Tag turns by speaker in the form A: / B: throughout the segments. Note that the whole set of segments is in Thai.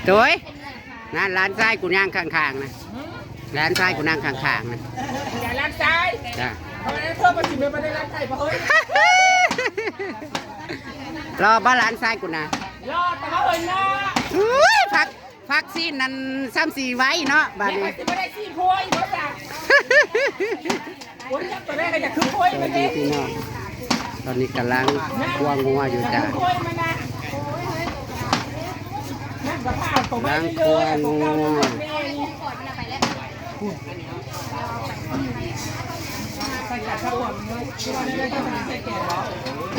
A: ตัวนั่นร้านทรายกูนั่งข้างๆนะร้านทรายกูนั่งข้างๆนะ
B: อย่าร้านซ้าย
A: จ้ะ
B: เพราะนั้นเพิ่มมาสิไม่ได้ร้านไก่เพราะเฮ้ย
A: รอบ้านร้านทรายกูนะ
B: รอแต่ว่าเฮ้ยนะ
A: พักซีนนั้นซ้ำสีไว้เนาะบ้านนี้
B: ไม่ได้ซีพวยมาจากวันจับตัวแรกก็อยากคือพวยมาดิ
A: พี่น้องตอนนี้กำลังควงงัวอยู่จ้ะล้างควงงัว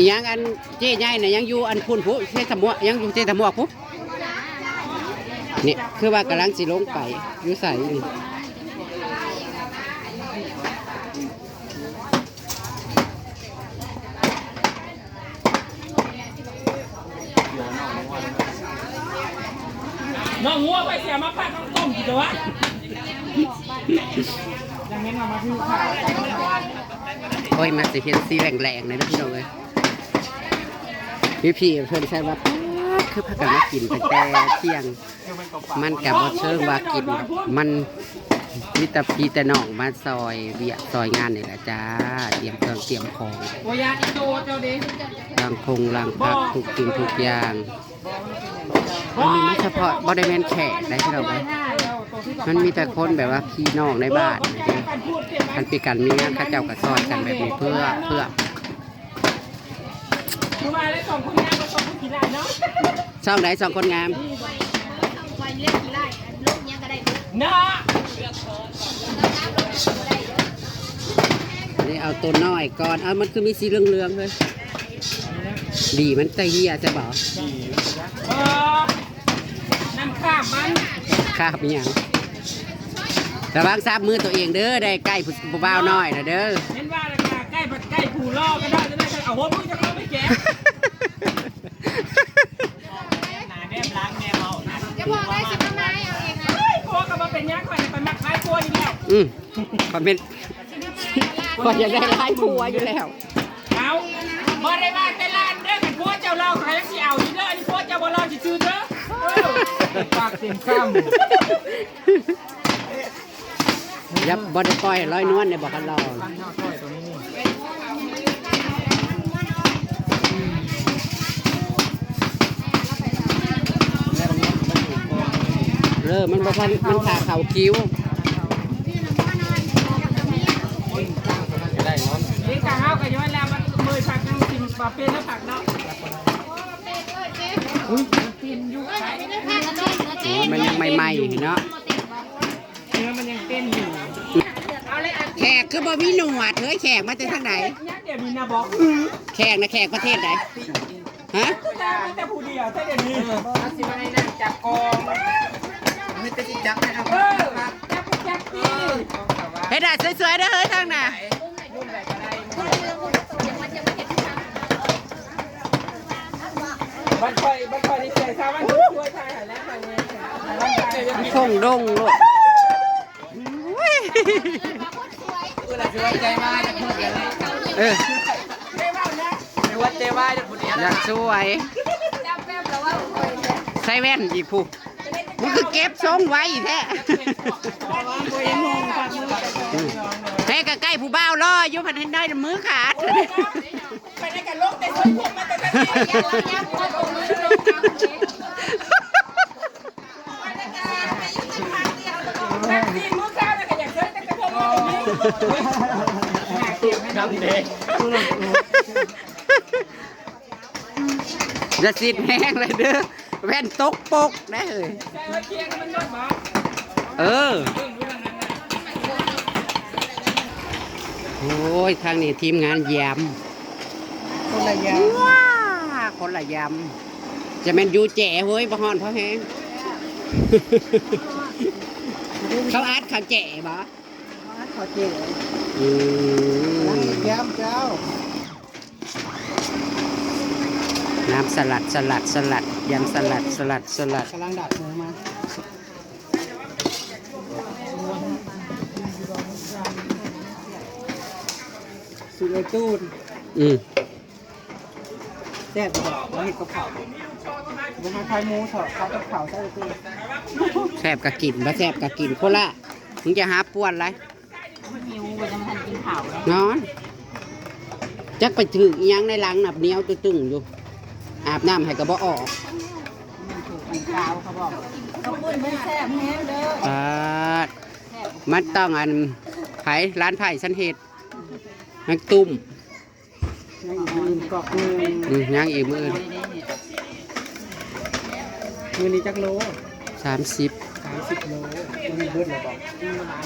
A: ยังอันเจ๊ใหญ่เนี่ยยังอยู่อันคุณผู้เจ๊ทำมัวยังอยู่เจ๊ทำมัวผู้นี่คือว่ากำลังสิลงไปอยู่ใส่นี่
B: น้องงัวไปเสียมาพัดน้องต้มกี่ตัวยังงั้นมาที่ข่าว
A: โอ้ยมาสิเห็นสีแหลงๆเลยนะพี่น้องเลยพี่เพื่อนใช่ว่าคือพักกันมากินแต่เที่ยงมันกับว่าเชิงว่ากินมันมิตรพีแต่น้องมาซอยเบียซอยงานนี่แหละจ้าเตรียมเครื่องเตรียมของล้างพงล้างผักทุกสิ่งทุกอย่างมันมีไม่เฉพาะบริเวณแขกได้ที่เราไปมันมีแต่คนแบบว่าพี่น้องในบ้านมันปีกันมีงานข้าเจ้ากับซอยกันแบบนี้เพื่อ
B: มาเลยสองคนงามมาสองคนกี่ไร่เนาะ
A: ช่องไหนสองคนงาม
B: เนาะ
A: นี่เอาตัวน้อยก่อนเอามันคือมีสีเหลืองๆเลยดีมันใจเหี้ยจะบอก
B: นั่นข้ามมัน
A: ข้ามยังระวังซับมือตัวเองเด้อได้ใกล้ผู้บ่าวน้อยนะเด้อ
B: เห็นว่าใกล้ผู้ล่อก็ได้จะได้เอาหัวมึงจะเข้าไปแก้หนาแนบล้างแนบเอาจะบอกได้สิทำไมเอาเองนะโค้ก็มาเป็นยักษ์ข่อยเป็นนักไล่พัวอยู่แล้ว
A: มันเป็นก็จะได้ไล่พัวอยู่แล้ว
B: เอาบ่ได้มาแต่ลานเด้อกันพัวเจ้าเราใครยังสิเอาอยู่เด้ออันนี้พัวเจ้าบ่เราสิซื้อเด้อปากเต็มข้าม
A: ยับบ่ได้ปล่อยร้อยนวลเนี่ยบอกกันเรามันบอกว่ามันขาเข่าคิ้ว
B: นี่กะเฮาก็ย้อนแล้วมันเบยผักน้ำจิ้มปลาเป็นแล้วผักเนาะ
A: มันยังใหม่ๆเนาะ
B: เนื้อมันยังเต้นอยู่
A: แขกคือบ่มีหนวดเฮ้ยแขกมาจากทางไหน
B: เดี๋ยวมีนาบอก
A: แขกนะแขกประเทศไหนฮะ
B: แต่ผู้เดียวแต่เดี๋ยวนี้สิมาให้นั่งจับกองไม่จะจับนะครับจับที่
A: เฮ้ยด่าสวยๆนะเฮ้ยทางน่ะ
B: บ้านคอยนี่เสียชาวบ้านช่วยทายหายแล้วไป
A: เลยส่งดงลูก
B: ช่วยใจมากจะพูดอะไรไม่ว่าเจ้าว่าจะพูดอะไร
A: อยากสวยใส่แว่นอีกผู้มันคือเก็บทรงไว้แท้แท้ก็ใกล้ผู้บ่าวล่อยุพันให้ได้มือขาด
B: ไปในกันโลกแต่ช่วยพวกมันแต่ตีมือข้าวแต่ก็อยากช่วยแต่ก็พวกมันน้ำเด็ก
A: จะสิทธิ์แห้งเลยเด้อแว่นตกปกได้เลยโอ้ยทางนี้ทีมงานยำ
B: คนละย
A: ำว้าคนละยำจะเป็นยูแจ๋เฮ้ยบะฮอนเพราะแห้งเขาอัดเขาแจ๋บ่
B: เขาเจ๋ยำเจ้า
A: น้ำสลัดยำสลัด
B: กำลังดัดหมูมาสุดตูนแซ่บบอกว่าเห็ดกระเพรา เป็นไข่หมูเถอะข้าวกับข้าวใส่ตู้
A: แซ่บกะกินบ่แซ่บกะกินคนละมึงจะหาป่วนอะไร
C: หิวไปจะมาทันกินข้าวแล้ว
A: นอนจักไปถืออีหยังในหลังนับเหนียวตึงๆอยู่อาบน้ำให้กระบ่ออก
C: มันถูกมันกาวเขาบอกเขาพูดไม่แซ่บแห้งเด้อ
A: ปาดมันต้องอันไผ่ร้านไผ่สันเห็ดนักตุ้ม
B: ยังอีกมือกอกมือ
A: ยังอีกมือ
B: มือนี้จักโล
A: 30
B: 30โลมือเบิดแล้วบอก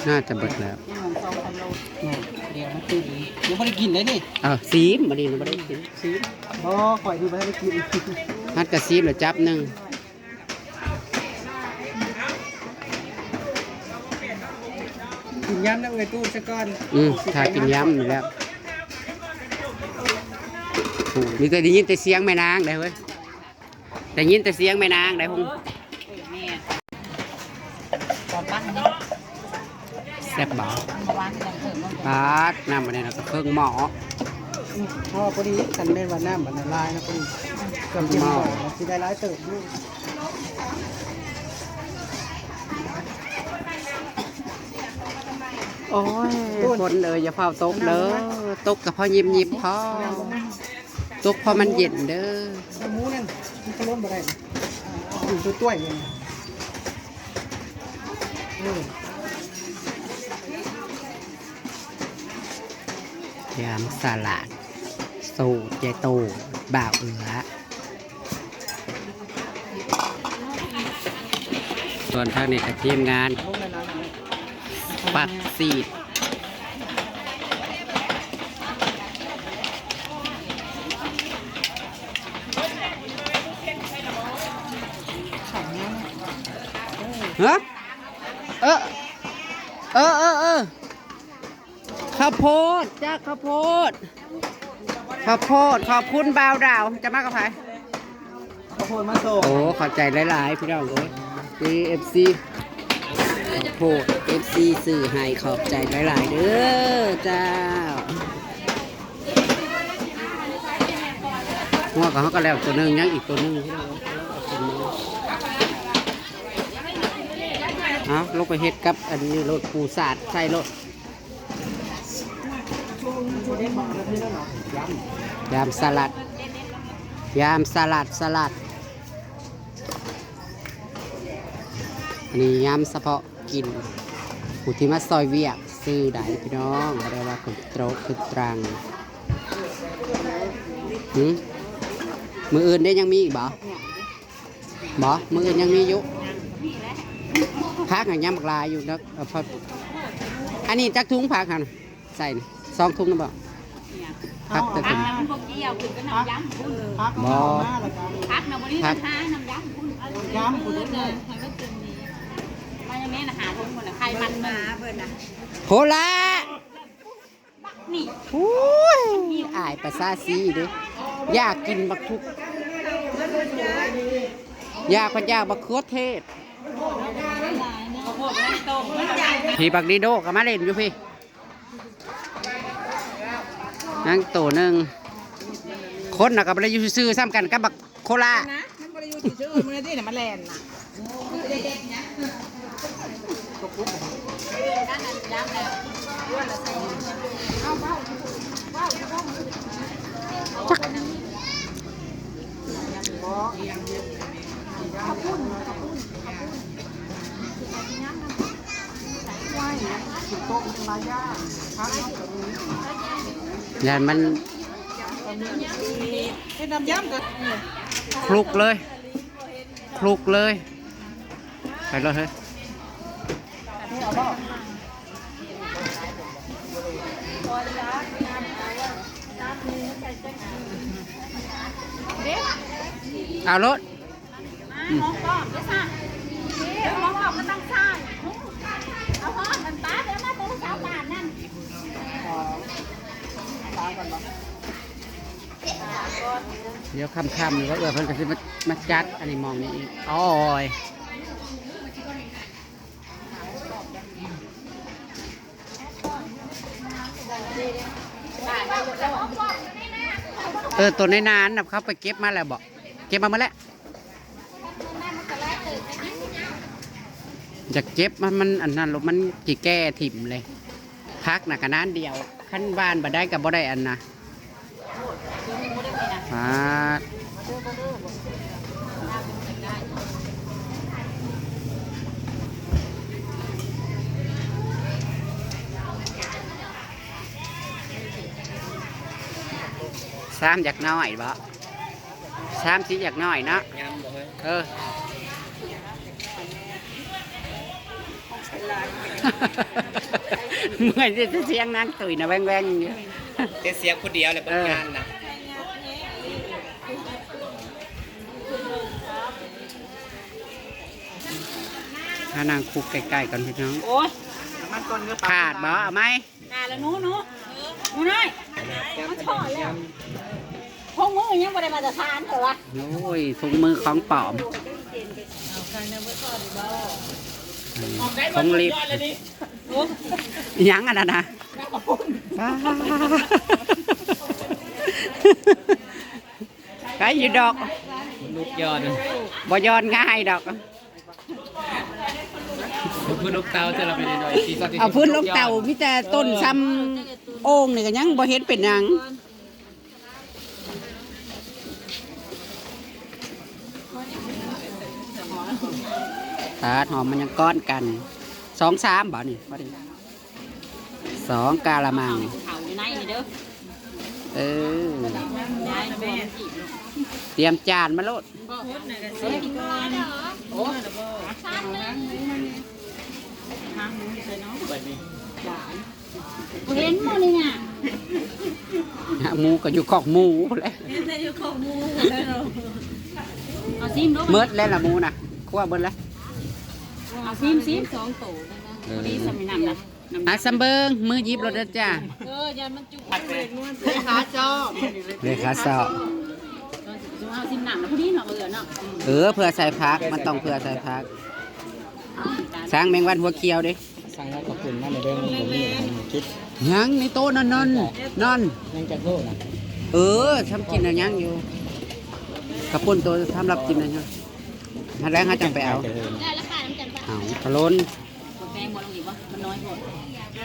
A: น่าจะเบิดแล้ว
C: นี่มัน2,000 โล
B: เดี๋ยวมาตื่นยังไม่ได้กินเลยนี่
A: ซีมมาดีนะไม่ได้กิน
B: ซีบ่ข่อยที่ไม่ได้กิน
A: ฮัดกระซีมหรือจับหนึ่ง
B: กินย้ำนะเอ้ยตู้ซะก่อน
A: ถ้ากินย้ำอยู่แล้วโอ้มีแต่ได้ยินแต่เสียงแม่นางได้เว้ยได้ยินแต่เสียงแม่นางได้หง
C: แม่ตอนบ้านนี้
A: แซ่บบ่า
C: เมื่อวานที่เราเพิ่มมัน
A: ปาดน้ำมาเนี่ยนะก็เครื่องหมอ
B: พ่อพอดีกันเล่นวันน้ำมันละลายนะพอดีกับกินหม้อสิได้ร้ายเติบลูก
A: โอ้ยคนเลยอย่าเฝ้าตกเด้อตกกับพ่อยิ้มยิ้มพ่อตกเพราะมันเย็นเด้อ
B: น้ำหมูนั่นมันก็ล้มบ่ได้อยู่ตัวต้วยเลย
A: ยำสลัดสูตรเจโตบ่าวเอือส่วนทางนี้กับทีมงาน
B: ล้มในร้าน
A: ปักสีดฮะข้าวโพดจ้าข้าวโพดขอบคุณบ่าวดาวจะมากับใคร
B: ข้าวโพดมาส่ง
A: โอ้ขอบใจหลายๆพี่น้องเลยFC ข้าวโพด FC สื่อให้ขอบใจหลายๆเด้อเจ้าหัวกับเขาก็แล้วตัวหนึงยังอีกตัวหนึงพี่น้องเอาลงไปเฮ็ดกับอันนี้รถปูสาดใส่รถ
B: ได้บอกแล้วพี่แล้วเหรอย
A: ำสลัดอันนี้ยำเฉพาะกินผู้ที่มาซอยเวียกซื้อได้พี่น้องบ่ได้ว่าคนโตรกคือตรังมืออื่นได้ยังมีอีกบ่มืออื่นยังมีอยู่พักหางยำบักลายอยู่นะพออันนี้จักถุงพักหันใส่นี่2 ถุงนะบ่พักแต่ถุง
C: มันพวกเกี่ยวคือก็น้ำย้ำคุณ
B: พัก
A: บ่
B: มาแล้วกัน
C: พักนะวันนี้มันท้ายน้ำย้ำคุณย้ำคุณเลยให้มันตึงนี้มาอย่างนี้นะหาทุ่งคนนะใครมันมาเพิ่นนะ
A: โคละ
C: นี่
A: โอ้ยอายประสาซีเด้อยากกินบักทุกอยากพันยากบักเขือเทศพี่บักดีโดก็มาเล่นอยู่พี่นั่งตัวหนึ่งคนน่ะกับอะไรอยู่ซื่อๆซ้ำกันกับบักโคลา
C: นะมันบริยุทธ์ชื่อมันนี่เนี่ยมันแลนน่ะด้านนั้นย้ำแล้วด้วนละใส่เอาเบ้า
A: ยันมัน
B: เป็นน้ำย้ำกัน
A: คลุกเลยไปเลยเฮ้ย
B: นี่เอาบ่
A: เอารถ
C: มองกล้องด้วยค่ะมองกล้องก็ต้องสร้างเอาห้องมันป้าเดี๋ยวมาตัวสาวบ้านนั่น
B: ตามกันบ่
A: เดี๋ยวค่ำๆหรือว่าเพิ่นก็สิมาจัดอันนี้มองนี่อีกโอ้ยตัวในนานนะเขาไปเก็บมาแล้วบอกเก็บมาเมื่อแล้ว จะเก็บมันอันนั้นรถมันจีแก้ถิ่มเลยพักหนักกันนั้นเดียวขั้นบ้านบ่ได้กับบ่ได้อันนะซ้ำอยากน้อยบ่ซ้ำสิอยากน้อยเนาะเมื่อยจะเสียงนางตุ๋ยนะแว่งๆอยู่
B: เสียงคนเดียวเลยเป็นงานนะ
A: ถ้านางคุกใกล้ๆกันพี่น้อง
C: โอ้ย
A: ขาดบ่เอาไหม
C: ขาดแล้วหนูน้อยมันถอยแล้วพงมือยังไม่ได้มาจะทานเหรอวะ
A: โอ้ยถุงมือของปลอมของลิฟยังอันนั้นนะไก่อยู่ดอก
B: ลูกยอด
A: บ่ยอดง่ายดอก
B: พื้นลูกเตาจะเราไปหน่อย
A: เอาพื้นลูกเตามีแต่ต้นซ้ำโอ่งนี่ก็ยังบ่เห็นเป็นหยังตาหอมมันยังก้อนกัน2-3บ่นี่พอดี2กาละมังเตรียมจานมาโลด
C: เห็นมั้ยเนี่ย
A: หมูก็อยู่คอกหมูเลยเมิดแล้วล่ะหมูน่ะคั่วเบิดแล้ว
C: เอาซิม2โตนะนี่สมินันนะ
A: ซัมเบิงมือยิบรถจ้า
C: ยันมันจุก
A: เลขาจอเลขาสอบ
C: เอาซิมหนังแล้วพอดีเนาะเนาะ
A: เพื่อใส่พักมันต้องเพื่อใส่พักสร้างแมงวันหัวเขียวดิ
B: สร้างแล้วขอบคุณมากเลยเด้อผมนี่ผมคิด
A: ยังในโต๊ะนอน
B: ยังจะโทษนะ
A: ทำกินอะไรยังอยู่กระปุ่นตัวทำรับกินอะไรยังมาแล้วเขาจังไปเอาพะโล้น
C: แป้งบอลงอีกวะมันน้อยหมด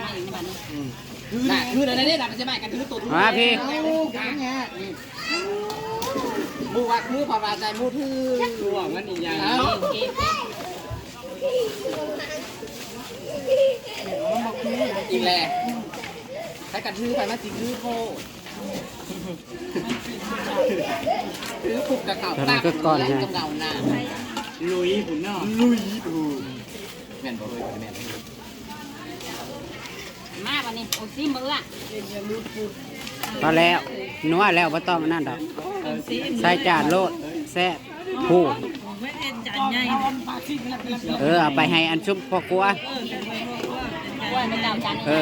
C: มาอีกในบ้าน
B: นี่คืออะไรเนี่ยมันจะมากันคือตัว
A: มาพี่
B: มูวัดมูพอมาใจมูทื่อหลวงมันอีกอย่างอีกแล้วใช้กันทื่อไปมาจริงทื่อโคถือปุกกระเก่าตากก่อนกระเก่าหน้าลุยปุ่นเนาะลุยปุ่นแม่นบ่เลยแม่น
C: มากวันนี้โอ้ซิมเบื่อ
A: พอแล้วนัวแล้วบ่ต้องนั่นดอกใส่จานโลดแซ่บผู้เอาไปให้อันชุบพ่อครัว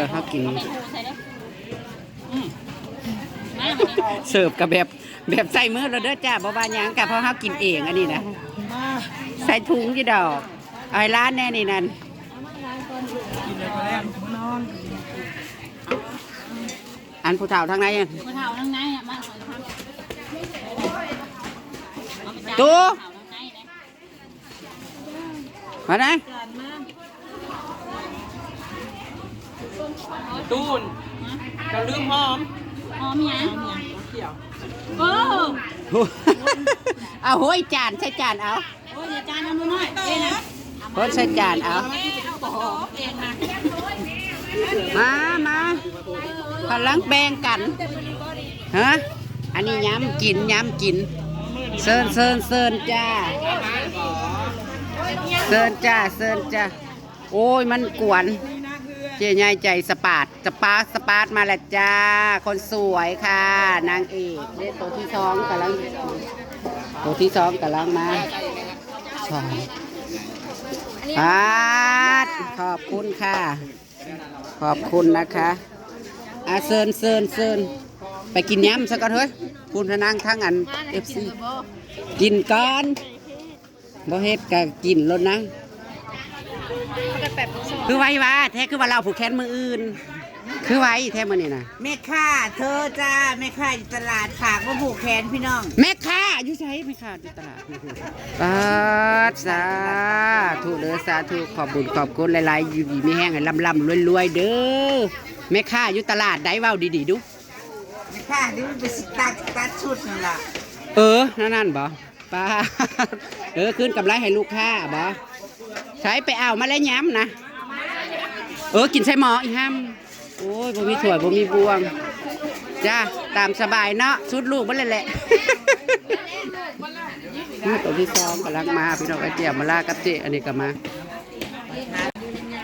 A: เขากินเสิร์ฟกับแบบใส่มือเราเด้อจ้าบ่ว่าหยังกับเพราะเขากินเองอันนี้นะใส่ถุงที่ดอกเอาร้านแน่นี่นั่นอันผู้เฒ่าทางไหน
C: ผู้เฒ่าทางไหนมา
A: ตู้มาไหน
B: ตูนจะลืมหอม
C: ยัง
A: เอาโห้ยจานใส่จานเอา
C: โอ้ยจานเอาหน่อย
A: โห้ยใส่จานเอามาพลังแบ่งกันฮะอันนี้ย้ำกินเซินจ้าเซินจ้าโอ้ยมันกวนเจ๊ใหญ่ใจสปาร์ตมาแล้วจ้าคนสวยค่ะนางเอกตัวที่2กำลังมาชอบขอบคุณค่ะขอบคุณนะคะเซินไปกินยำซะก่อนเฮ้ยคุณพนังทั้งอัน FC กินก่อนบ่เฮ็ดก็กินรถนะคือไว้ว่าแท้คือว่าเราผูกแขนมืออื่น คือไว้แท้มื้อนี้น่ะ
D: แม่ค้าเธอจ้าแม่ค้าอยู่ตลาดฝากมาผูกแขนพี่น้อง
A: แม่ค้าอยู่ไสแม่ค้าอยู่ตลาดสาธุเด้อสาธุขอบบุญขอบคุณหลายๆอยู่ดีมีแห้งให้ลำๆรวยๆเด้อแม่ค้าอยู่ตลาดได้เว้าดีๆดู
D: แม่ค้าที่มันเป็นสตัดชุดนั่นล่ะ
A: นั่นบ่ป้าคืนกำไรให้ลูกค้าบ่ใช้ไปเอามาแล้วย้ำนะกินใส่หมออีห้ำโอ้ยบ่มีถั่วบ่มีบวงจ้าตามสบายเนาะชุดลูกมันเลยแหละ ตัวที่สองกำลังมาพี่น้องไอเจียมมาลากับเจอันนี้ก็มา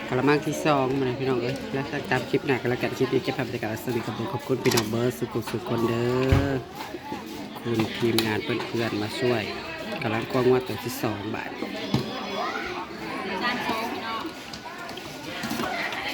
A: กระมังที่สองมาเลยพี่น้องแล้วตามคลิปหน้ากันแล้วกันคลิปนี้เก็บภาพบรรยากาศสนิทกับผมขอบคุณพี่น้องเบิร์ดสุขคนเด้อคุณทีมงานเพื่อนๆมาช่วยกำลังกว้างว่าตัวที่2 บาท